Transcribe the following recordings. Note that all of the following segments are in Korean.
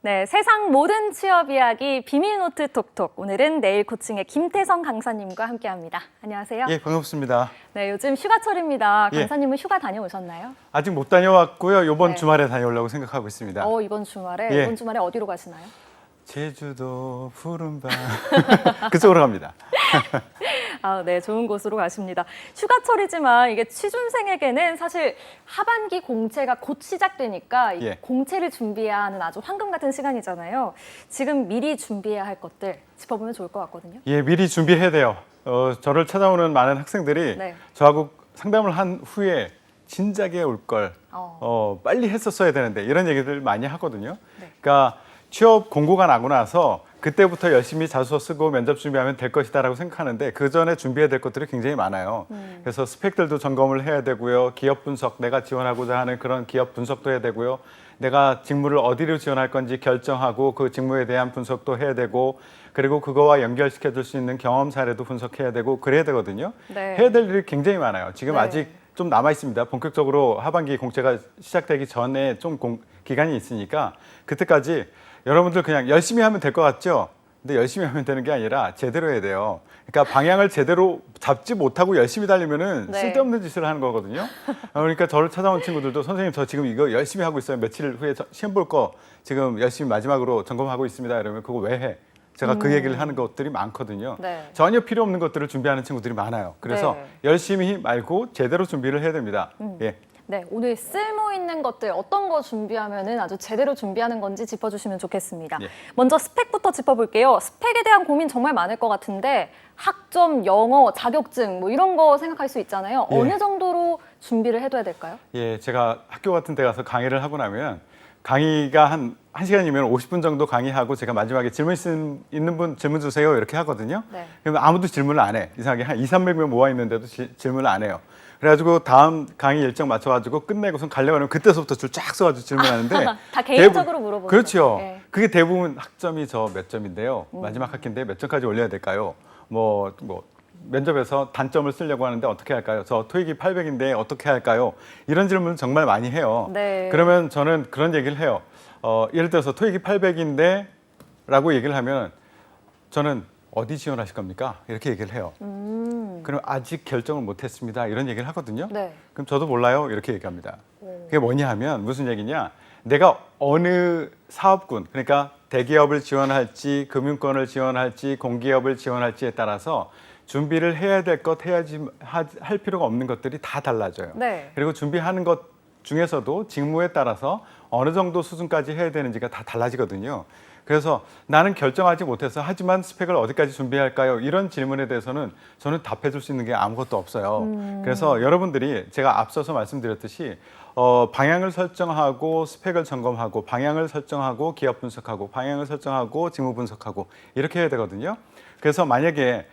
네, 세상 모든 취업 이야기 비밀노트 톡톡. 오늘은 내일 코칭의 김태성 강사님과 함께합니다. 안녕하세요. 예, 반갑습니다. 네, 요즘 휴가철입니다. 예. 강사님은 휴가 다녀오셨나요? 아직 못 다녀왔고요. 이번 네. 주말에 다녀오려고 생각하고 있습니다. 이번 주말에 예. 이번 주말에 어디로 가시나요? 제주도 푸른밤 그쪽으로 갑니다. 네, 좋은 곳으로 가십니다. 휴가철이지만 이게 취준생에게는 사실 하반기 공채가 곧 시작되니까 이 예. 공채를 준비해야 하는 아주 황금 같은 시간이잖아요. 지금 미리 준비해야 할 것들 짚어보면 좋을 것 같거든요. 예, 미리 준비해야 돼요. 저를 찾아오는 많은 학생들이 네. 저하고 상담을 한 후에 진작에 올 걸 빨리 했었어야 되는데 이런 얘기들 많이 하거든요. 네. 그러니까 취업 공고가 나고 나서 그때부터 열심히 자소서 쓰고 면접 준비하면 될 것이다라고 생각하는데 그 전에 준비해야 될 것들이 굉장히 많아요. 그래서 스펙들도 점검을 해야 되고요. 기업 분석, 내가 지원하고자 하는 그런 기업 분석도 해야 되고요. 내가 직무를 어디로 지원할 건지 결정하고 그 직무에 대한 분석도 해야 되고 그리고 그거와 연결시켜 줄 수 있는 경험 사례도 분석해야 되고 그래야 되거든요. 네. 해야 될 일이 굉장히 많아요. 지금 네. 아직 좀 남아 있습니다. 본격적으로 하반기 공채가 시작되기 전에 좀 기간이 있으니까 그때까지 여러분들 그냥 열심히 하면 될 것 같죠? 근데 열심히 하면 되는 게 아니라 제대로 해야 돼요. 그러니까 방향을 제대로 잡지 못하고 열심히 달리면은 네. 쓸데없는 짓을 하는 거거든요. 그러니까 저를 찾아온 친구들도 선생님 저 지금 이거 열심히 하고 있어요. 며칠 후에 시험 볼 거 지금 열심히 마지막으로 점검하고 있습니다. 이러면 그거 왜 해? 제가 그 얘기를 하는 것들이 많거든요. 네. 전혀 필요 없는 것들을 준비하는 친구들이 많아요. 그래서 네. 열심히 말고 제대로 준비를 해야 됩니다. 예. 네, 오늘 쓸모 있는 것들 어떤 거 준비하면은 아주 제대로 준비하는 건지 짚어주시면 좋겠습니다. 예. 먼저 스펙부터 짚어볼게요. 스펙에 대한 고민 정말 많을 것 같은데 학점, 영어, 자격증 뭐 이런 거 생각할 수 있잖아요. 예. 어느 정도로 준비를 해둬야 될까요? 예, 제가 학교 같은 데 가서 강의를 하고 나면 강의가 한 1시간이면 50분 정도 강의하고 제가 마지막에 질문 있는 분 질문 주세요 이렇게 하거든요. 네. 그러면 아무도 질문을 안 해. 이상하게 한 200~300명 모아 있는데도 질문을 안 해요. 그래가지고 다음 강의 일정 맞춰가지고 끝내고선 가려고 하면 그때서부터 줄 쫙 써가지고 질문하는데 다 개인적으로 물어보는 그렇죠. 거죠. 예. 그게 대부분 학점이 저 몇 점인데요. 마지막 학기인데 몇 점까지 올려야 될까요? 뭐 면접에서 단점을 쓰려고 하는데 어떻게 할까요? 저 토익이 800인데 어떻게 할까요? 이런 질문을 정말 많이 해요. 네. 그러면 저는 그런 얘기를 해요. 예를 들어서 토익이 800인데 라고 얘기를 하면 저는 어디 지원하실 겁니까? 이렇게 얘기를 해요. 그럼 아직 결정을 못했습니다. 이런 얘기를 하거든요. 네. 그럼 저도 몰라요. 이렇게 얘기합니다. 그게 뭐냐 하면 무슨 얘기냐. 내가 어느 사업군, 그러니까 대기업을 지원할지 금융권을 지원할지 공기업을 지원할지에 따라서 준비를 해야 될 것, 할 필요가 없는 것들이 다 달라져요. 네. 그리고 준비하는 것 중에서도 직무에 따라서 어느 정도 수준까지 해야 되는지가 다 달라지거든요. 그래서 나는 결정하지 못해서 하지만 스펙을 어디까지 준비할까요? 이런 질문에 대해서는 저는 답해 줄 수 있는 게 아무것도 없어요. 그래서 여러분들이 제가 앞서서 말씀드렸듯이 방향을 설정하고 스펙을 점검하고 방향을 설정하고 기업 분석하고 방향을 설정하고 직무 분석하고 이렇게 해야 되거든요. 그래서 만약에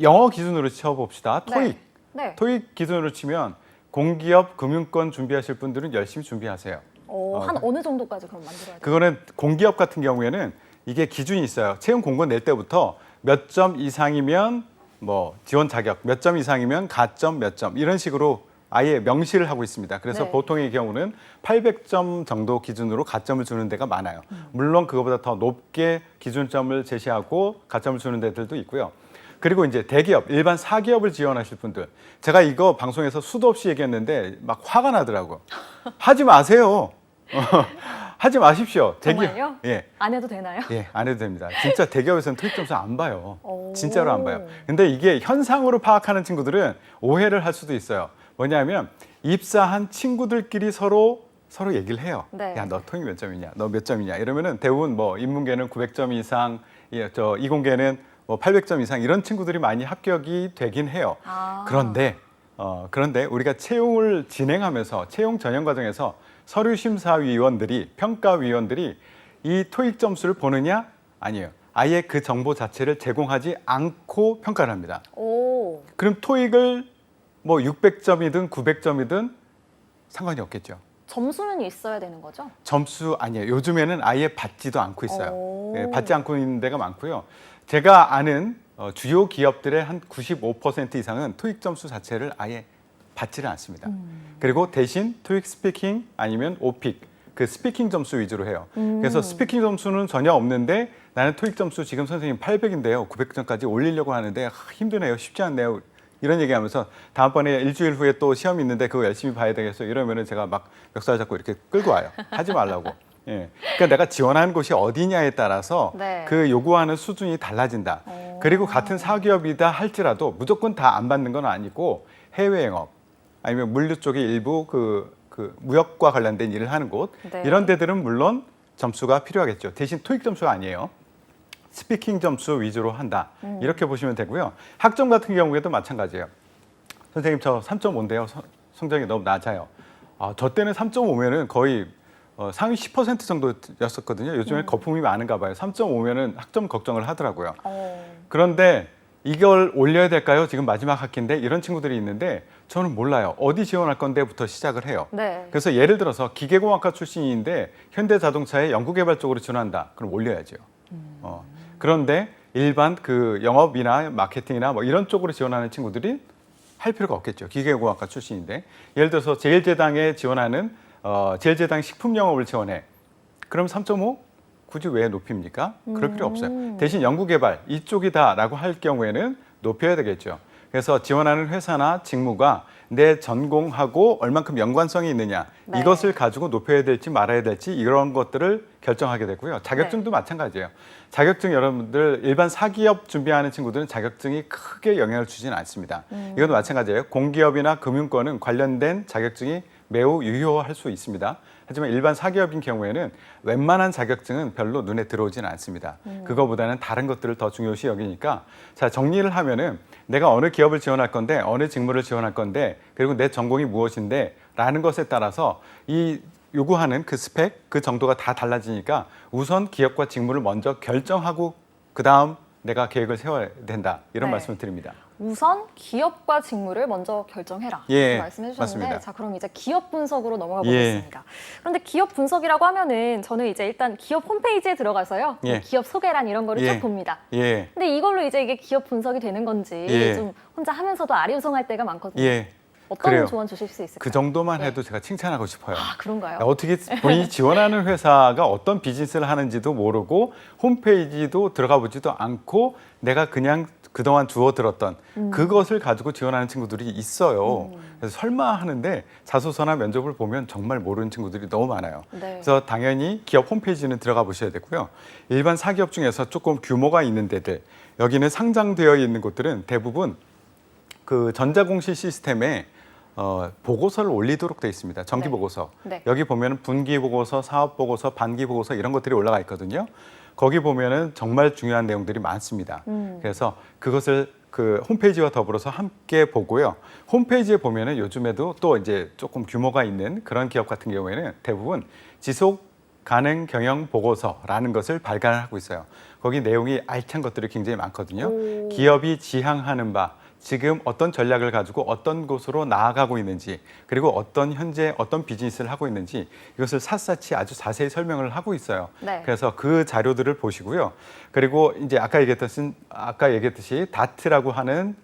영어 기준으로 쳐봅시다. 토익. 네. 토익 기준으로 치면 공기업 금융권 준비하실 분들은 열심히 준비하세요. 한 어느 정도까지 그럼 만들어야 돼요? 그거는 공기업 같은 경우에는 이게 기준이 있어요. 채용 공고 낼 때부터 몇 점 이상이면 뭐 지원 자격, 몇 점 이상이면 가점 몇 점 이런 식으로 아예 명시를 하고 있습니다. 그래서 네. 보통의 경우는 800점 정도 기준으로 가점을 주는 데가 많아요. 물론 그거보다 더 높게 기준점을 제시하고 가점을 주는 데들도 있고요. 그리고 이제 대기업, 일반 사기업을 지원하실 분들, 제가 이거 방송에서 수도 없이 얘기했는데 막 화가 나더라고요. 하지 마세요. 하지 마십시오. 정말요? 예. 안 해도 되나요? 예, 안 해도 됩니다. 진짜 대기업에서는 토익 점수 안 봐요. 오. 진짜로 안 봐요. 근데 이게 현상으로 파악하는 친구들은 오해를 할 수도 있어요. 뭐냐면 입사한 친구들끼리 서로 얘기를 해요. 네. 야, 너 토익 몇 점이냐? 너 몇 점이냐? 이러면은 대부분 뭐 인문계는 900점 이상, 이공계는 뭐 800점 이상 이런 친구들이 많이 합격이 되긴 해요. 그런데 우리가 채용을 진행하면서 채용 전형 과정에서 서류 심사위원들이 평가위원들이 이 토익 점수를 보느냐? 아니에요. 아예 그 정보 자체를 제공하지 않고 평가를 합니다. 오. 그럼 토익을 뭐 600점이든 900점이든 상관이 없겠죠. 점수는 있어야 되는 거죠? 점수 아니에요. 요즘에는 아예 받지도 않고 있어요. 오. 예, 받지 않고 있는 데가 많고요. 제가 아는 주요 기업들의 한 95% 이상은 토익 점수 자체를 아예 받지를 않습니다. 그리고 대신 토익 스피킹 아니면 오픽 그 스피킹 점수 위주로 해요. 그래서 스피킹 점수는 전혀 없는데 나는 토익 점수 지금 선생님 800인데요. 900점까지 올리려고 하는데 힘드네요. 쉽지 않네요. 이런 얘기하면서 다음번에 일주일 후에 또 시험이 있는데 그거 열심히 봐야 되겠어. 이러면은 제가 막 멱살 잡고 이렇게 끌고 와요. 하지 말라고. 예. 그러니까 내가 지원하는 곳이 어디냐에 따라서 네. 그 요구하는 수준이 달라진다. 그리고 같은 사기업이다 할지라도 무조건 다 안 받는 건 아니고 해외 영업 아니면 물류 쪽의 일부 그 무역과 관련된 일을 하는 곳 네. 이런 데들은 물론 점수가 필요하겠죠. 대신 토익 점수가 아니에요. 스피킹 점수 위주로 한다. 이렇게 보시면 되고요. 학점 같은 경우에도 마찬가지예요. 선생님 저 3.5인데요. 성적이 너무 낮아요. 저 때는 3.5면은 거의 상위 10% 정도였었거든요. 요즘에 거품이 많은가 봐요. 3.5면은 학점 걱정을 하더라고요. 그런데 이걸 올려야 될까요? 지금 마지막 학기인데 이런 친구들이 있는데 저는 몰라요. 어디 지원할 건데부터 시작을 해요. 네. 그래서 예를 들어서 기계공학과 출신인데 현대자동차의 연구개발 쪽으로 지원한다. 그럼 올려야죠. 그런데 일반 그 영업이나 마케팅이나 뭐 이런 쪽으로 지원하는 친구들이 할 필요가 없겠죠. 기계공학과 출신인데 예를 들어서 제일제당에 지원하는 제일제당 식품영업을 지원해. 그럼 3.5? 굳이 왜 높입니까? 그럴 필요 없어요. 대신 연구개발 이쪽이다라고 할 경우에는 높여야 되겠죠. 그래서 지원하는 회사나 직무가 내 전공하고 얼만큼 연관성이 있느냐 네. 이것을 가지고 높여야 될지 말아야 될지 이런 것들을 결정하게 되고요. 자격증도 네. 마찬가지예요. 자격증 여러분들 일반 사기업 준비하는 친구들은 자격증이 크게 영향을 주지는 않습니다. 이것도 마찬가지예요. 공기업이나 금융권은 관련된 자격증이 매우 유효할 수 있습니다. 하지만 일반 사기업인 경우에는 웬만한 자격증은 별로 눈에 들어오지는 않습니다. 그거보다는 다른 것들을 더 중요시 여기니까 자 정리를 하면은 내가 어느 기업을 지원할 건데 어느 직무를 지원할 건데 그리고 내 전공이 무엇인데 라는 것에 따라서 이 요구하는 그 스펙 그 정도가 다 달라지니까 우선 기업과 직무를 먼저 결정하고 그다음 내가 계획을 세워야 된다 이런 네. 말씀을 드립니다. 우선 기업과 직무를 먼저 결정해라. 예, 이렇게 말씀해 주셨는데 맞습니다. 자 그럼 이제 기업 분석으로 넘어가 예. 보겠습니다. 그런데 기업 분석이라고 하면은 저는 이제 일단 기업 홈페이지에 들어가서요. 그 예. 기업 소개란 이런 거를 예. 쭉 봅니다. 예. 근데 이걸로 이제 이게 기업 분석이 되는 건지 예. 좀 혼자 하면서도 아리송할 때가 많거든요. 예. 어떤 그래요. 조언 주실 수 있을까요? 그 정도만 예. 해도 제가 칭찬하고 싶어요. 아 그런가요? 어떻게 본인이 지원하는 회사가 어떤 비즈니스를 하는지도 모르고 홈페이지도 들어가 보지도 않고 내가 그냥 그동안 주워 들었던 그것을 가지고 지원하는 친구들이 있어요. 그래서 설마 하는데 자소서나 면접을 보면 정말 모르는 친구들이 너무 많아요. 네. 그래서 당연히 기업 홈페이지는 들어가 보셔야 되고요. 일반 사기업 중에서 조금 규모가 있는 데들, 여기는 상장되어 있는 곳들은 대부분 그 전자공시 시스템에 보고서를 올리도록 되어 있습니다. 정기 네. 보고서. 네. 여기 보면 분기 보고서, 사업 보고서, 반기 보고서 이런 것들이 올라가 있거든요. 거기 보면은 정말 중요한 내용들이 많습니다. 그래서 그것을 그 홈페이지와 더불어서 함께 보고요. 홈페이지에 보면은 요즘에도 또 이제 조금 규모가 있는 그런 기업 같은 경우에는 대부분 지속 가능 경영 보고서라는 것을 발간하고 있어요. 거기 내용이 알찬 것들이 굉장히 많거든요. 기업이 지향하는 바, 지금 어떤 전략을 가지고 어떤 곳으로 나아가고 있는지 그리고 어떤 현재 어떤 비즈니스를 하고 있는지 이것을 샅샅이 아주 자세히 설명을 하고 있어요. 네. 그래서 그 자료들을 보시고요. 그리고 이제 아까 얘기했듯이 다트라고 하는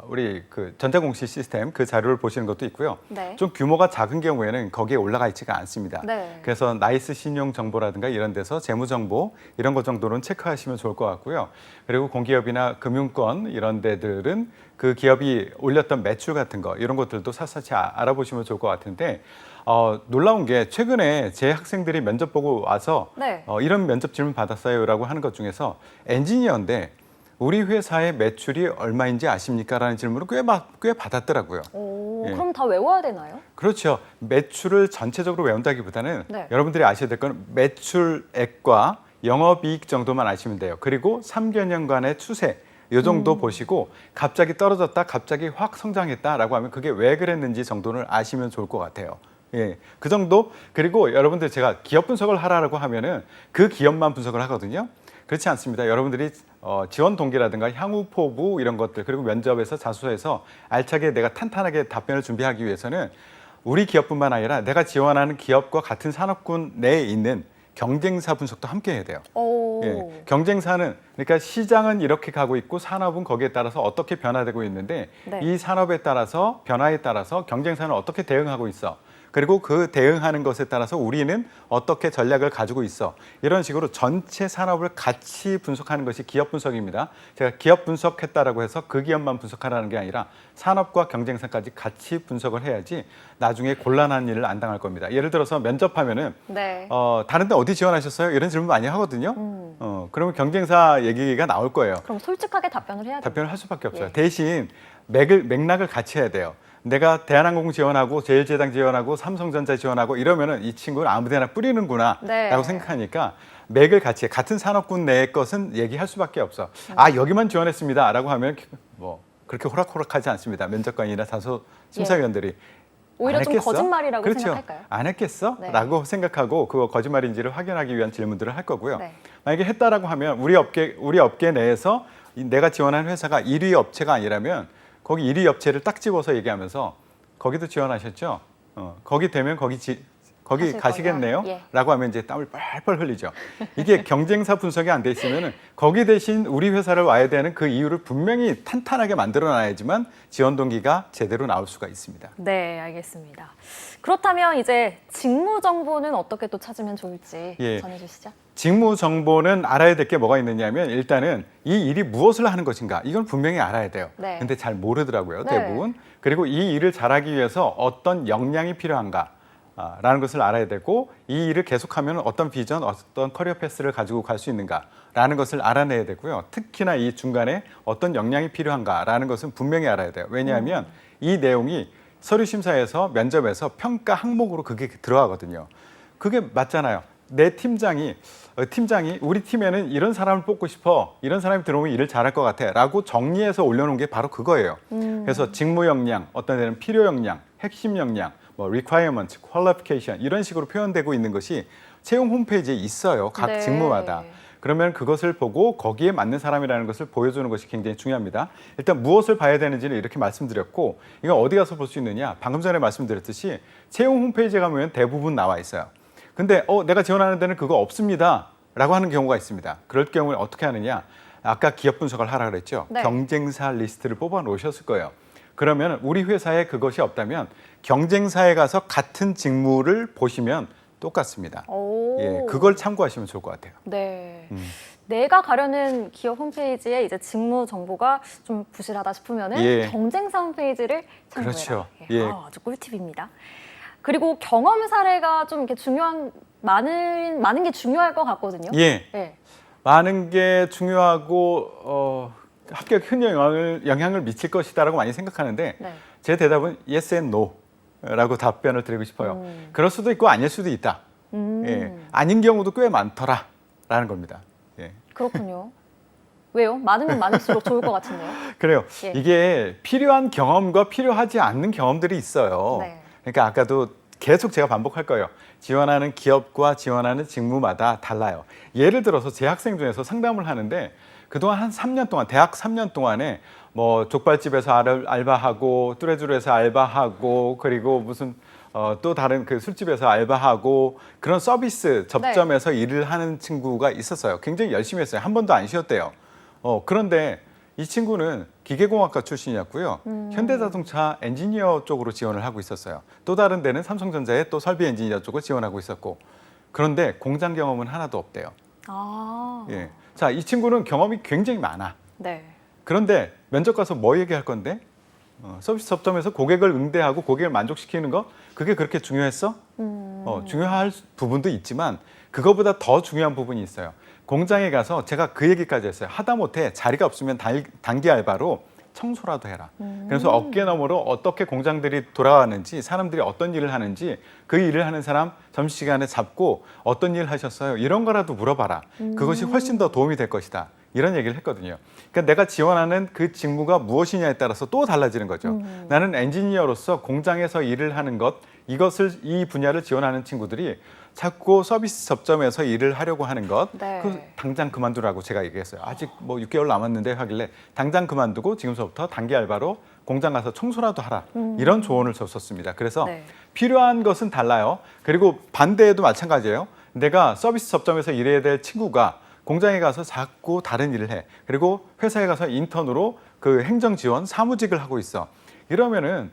우리 그 전자공시 시스템 그 자료를 보시는 것도 있고요. 네. 좀 규모가 작은 경우에는 거기에 올라가 있지가 않습니다. 네. 그래서 나이스 신용 정보라든가 이런 데서 재무 정보 이런 것 정도는 체크하시면 좋을 것 같고요. 그리고 공기업이나 금융권 이런 데들은 그 기업이 올렸던 매출 같은 거 이런 것들도 샅샅이 알아보시면 좋을 것 같은데 놀라운 게 최근에 제 학생들이 면접 보고 와서 네. 이런 면접 질문 받았어요라고 하는 것 중에서 엔지니어인데 우리 회사의 매출이 얼마인지 아십니까? 라는 질문을 꽤 받았더라고요. 오, 예. 그럼 다 외워야 되나요? 그렇죠. 매출을 전체적으로 외운다기보다는 네. 여러분들이 아셔야 될 건 매출액과 영업이익 정도만 아시면 돼요. 그리고 3개년간의 추세 이 정도 보시고 갑자기 떨어졌다, 갑자기 확 성장했다라고 하면 그게 왜 그랬는지 정도를 아시면 좋을 것 같아요. 예, 그 정도. 그리고 여러분들 제가 기업 분석을 하라고 하면은 그 기업만 분석을 하거든요. 그렇지 않습니다. 여러분들이 지원 동기라든가 향후 포부 이런 것들 그리고 면접에서 자소서에서 알차게 내가 탄탄하게 답변을 준비하기 위해서는 우리 기업뿐만 아니라 내가 지원하는 기업과 같은 산업군 내에 있는 경쟁사 분석도 함께 해야 돼요. 오. 예, 경쟁사는 그러니까 시장은 이렇게 가고 있고 산업은 거기에 따라서 어떻게 변화되고 있는데 네. 이 산업에 따라서 변화에 따라서 경쟁사는 어떻게 대응하고 있어. 그리고 그 대응하는 것에 따라서 우리는 어떻게 전략을 가지고 있어. 이런 식으로 전체 산업을 같이 분석하는 것이 기업 분석입니다. 제가 기업 분석했다라고 해서 그 기업만 분석하라는 게 아니라 산업과 경쟁사까지 같이 분석을 해야지 나중에 곤란한 일을 안 당할 겁니다. 예를 들어서 면접하면은 네. 다른 데 어디 지원하셨어요? 이런 질문 많이 하거든요. 그러면 경쟁사 얘기가 나올 거예요. 그럼 솔직하게 답변을 해야 돼요. 답변을 할 수밖에 없어요. 예. 대신 맥락을 같이 해야 돼요. 내가 대한항공 지원하고 제일제당 지원하고 삼성전자 지원하고 이러면은 이 친구는 아무데나 뿌리는구나 네. 라고 생각하니까 맥을 같이 해. 같은 산업군 내의 것은 얘기할 수밖에 없어. 아 여기만 지원했습니다 라고 하면 뭐 그렇게 호락호락하지 않습니다. 면접관이나 다소 심사위원들이 오히려 안 좀 했겠어? 거짓말이라고 그렇죠. 생각할까요? 안 했겠어? 네. 라고 생각하고 그거 거짓말인지를 확인하기 위한 질문들을 할 거고요. 네. 만약에 했다라고 하면 우리 업계 내에서 내가 지원한 회사가 1위 업체가 아니라면 거기 1위 업체를 딱 집어서 얘기하면서 거기도 지원하셨죠? 거기 되면 거기 하실 가시겠네요? 거냐? 예. 라고 하면 이제 땀을 뻘뻘 흘리죠. 이게 경쟁사 분석이 안 돼 있으면 거기 대신 우리 회사를 와야 되는 그 이유를 분명히 탄탄하게 만들어 놔야지만 지원 동기가 제대로 나올 수가 있습니다. 네, 알겠습니다. 그렇다면 이제 직무 정보는 어떻게 또 찾으면 좋을지 예. 전해주시죠. 직무 정보는 알아야 될 게 뭐가 있느냐면 일단은 이 일이 무엇을 하는 것인가 이건 분명히 알아야 돼요. 네. 근데 잘 모르더라고요, 네. 대부분. 그리고 이 일을 잘하기 위해서 어떤 역량이 필요한가 라는 것을 알아야 되고 이 일을 계속하면 어떤 비전, 어떤 커리어 패스를 가지고 갈 수 있는가라는 것을 알아내야 되고요. 특히나 이 중간에 어떤 역량이 필요한가라는 것은 분명히 알아야 돼요. 왜냐하면 이 내용이 서류 심사에서 면접에서 평가 항목으로 그게 들어가거든요. 그게 맞잖아요. 내 팀장이 우리 팀에는 이런 사람을 뽑고 싶어. 이런 사람이 들어오면 일을 잘할 것 같아. 라고 정리해서 올려놓은 게 바로 그거예요. 그래서 직무 역량, 어떤 데는 필요 역량, 핵심 역량, 뭐 requirement, qualification 이런 식으로 표현되고 있는 것이 채용 홈페이지에 있어요. 각 네. 직무마다. 그러면 그것을 보고 거기에 맞는 사람이라는 것을 보여주는 것이 굉장히 중요합니다. 일단 무엇을 봐야 되는지는 이렇게 말씀드렸고 이거 어디 가서 볼 수 있느냐. 방금 전에 말씀드렸듯이 채용 홈페이지에 가면 대부분 나와 있어요. 근데 내가 지원하는 데는 그거 없습니다 라고 하는 경우가 있습니다. 그럴 경우에 어떻게 하느냐. 아까 기업 분석을 하라 그랬죠. 네. 경쟁사 리스트를 뽑아 놓으셨을 거예요. 그러면 우리 회사에 그것이 없다면 경쟁사에 가서 같은 직무를 보시면 똑같습니다. 오. 예, 그걸 참고하시면 좋을 것 같아요. 네. 내가 가려는 기업 홈페이지에 이제 직무 정보가 좀 부실하다 싶으면은 예. 경쟁사 홈페이지를 참고해라. 그렇죠. 예. 예. 아주 꿀팁입니다. 그리고 경험 사례가 좀 이렇게 많은 게 중요할 것 같거든요. 예, 예. 많은 게 중요하고 합격 큰 영향을 미칠 것이다라고 많이 생각하는데 네. 제 대답은 yes and no라고 답변을 드리고 싶어요. 그럴 수도 있고 아닐 수도 있다. 예, 아닌 경우도 꽤 많더라라는 겁니다. 예. 그렇군요. 왜요? 많으면 많을수록 좋을 것 같은데요. 그래요. 예. 이게 필요한 경험과 필요하지 않는 경험들이 있어요. 네. 그러니까 아까도 계속 제가 반복할 거예요. 지원하는 기업과 지원하는 직무마다 달라요. 예를 들어서 제 학생 중에서 상담을 하는데 그동안 한 3년 동안, 대학 3년 동안에 뭐 족발집에서 알바하고 뚜레쥬르에서 알바하고 그리고 무슨 또 다른 그 술집에서 알바하고 그런 서비스 접점에서 일을 하는 친구가 있었어요. 굉장히 열심히 했어요. 한 번도 안 쉬었대요. 그런데 이 친구는 기계공학과 출신이었고요. 현대자동차 엔지니어 쪽으로 지원을 하고 있었어요. 또 다른 데는 삼성전자의 또 설비 엔지니어 쪽을 지원하고 있었고 그런데 공장 경험은 하나도 없대요. 아. 예. 자, 이 친구는 경험이 굉장히 많아. 네. 그런데 면접 가서 뭐 얘기할 건데? 서비스 접점에서 고객을 응대하고 고객을 만족시키는 거 그게 그렇게 중요했어? 중요할 부분도 있지만 그거보다 더 중요한 부분이 있어요. 공장에 가서 제가 그 얘기까지 했어요. 하다못해 자리가 없으면 단기 알바로 청소라도 해라. 그래서 어깨 너머로 어떻게 공장들이 돌아가는지 사람들이 어떤 일을 하는지 그 일을 하는 사람 점심시간에 잡고 어떤 일 하셨어요? 이런 거라도 물어봐라. 그것이 훨씬 더 도움이 될 것이다. 이런 얘기를 했거든요. 그러니까 내가 지원하는 그 직무가 무엇이냐에 따라서 또 달라지는 거죠. 나는 엔지니어로서 공장에서 일을 하는 것, 이 분야를 지원하는 친구들이 자꾸 서비스 접점에서 일을 하려고 하는 것, 네. 그 당장 그만두라고 제가 얘기했어요. 아직 뭐 6개월 남았는데 하길래 당장 그만두고 지금서부터 단기 알바로 공장 가서 청소라도 하라. 이런 조언을 줬었습니다. 그래서 네. 필요한 것은 달라요. 그리고 반대에도 마찬가지예요. 내가 서비스 접점에서 일해야 될 친구가 공장에 가서 자꾸 다른 일을 해. 그리고 회사에 가서 인턴으로 그 행정 지원 사무직을 하고 있어. 이러면은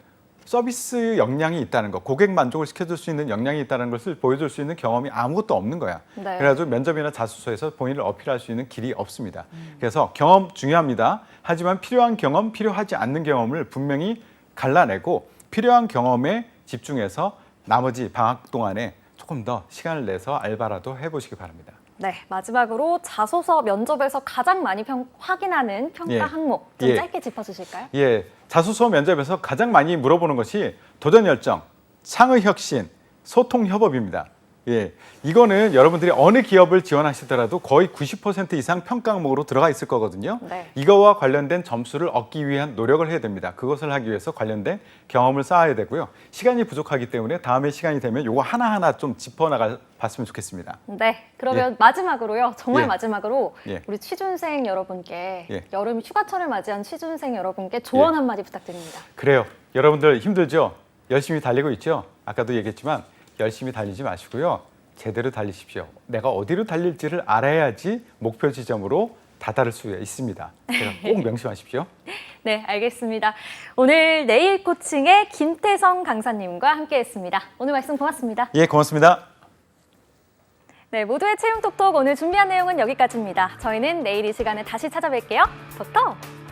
서비스 역량이 있다는 거, 고객 만족을 시켜줄 수 있는 역량이 있다는 것을 보여줄 수 있는 경험이 아무것도 없는 거야. 네. 그래가지고 면접이나 자소서에서 본인을 어필할 수 있는 길이 없습니다. 그래서 경험 중요합니다. 하지만 필요한 경험, 필요하지 않는 경험을 분명히 갈라내고 필요한 경험에 집중해서 나머지 방학 동안에 조금 더 시간을 내서 알바라도 해보시기 바랍니다. 네, 마지막으로 자소서 면접에서 가장 많이 확인하는 평가 예. 항목 좀 예. 짧게 짚어주실까요? 예, 자소서 면접에서 가장 많이 물어보는 것이 도전 열정, 창의 혁신, 소통 협업입니다. 예, 이거는 여러분들이 어느 기업을 지원하시더라도 거의 90% 이상 평가 항목으로 들어가 있을 거거든요. 네. 이거와 관련된 점수를 얻기 위한 노력을 해야 됩니다. 그것을 하기 위해서 관련된 경험을 쌓아야 되고요. 시간이 부족하기 때문에 다음에 시간이 되면 요거 하나하나 좀 짚어나가 봤으면 좋겠습니다. 네, 그러면 마지막으로요. 정말 예. 마지막으로 예. 우리 취준생 여러분께 예. 여름 휴가철을 맞이한 취준생 여러분께 조언 예. 한마디 부탁드립니다. 그래요. 여러분들 힘들죠? 열심히 달리고 있죠? 아까도 얘기했지만 열심히 달리지 마시고요. 제대로 달리십시오. 내가 어디로 달릴지를 알아야지 목표 지점으로 다다를 수 있습니다. 제가 꼭 명심하십시오. 네, 알겠습니다. 오늘 내일 코칭의 김태성 강사님과 함께했습니다. 오늘 말씀 고맙습니다. 예, 고맙습니다. 네, 모두의 채용 톡톡 오늘 준비한 내용은 여기까지입니다. 저희는 내일 이 시간에 다시 찾아뵐게요. 톡톡!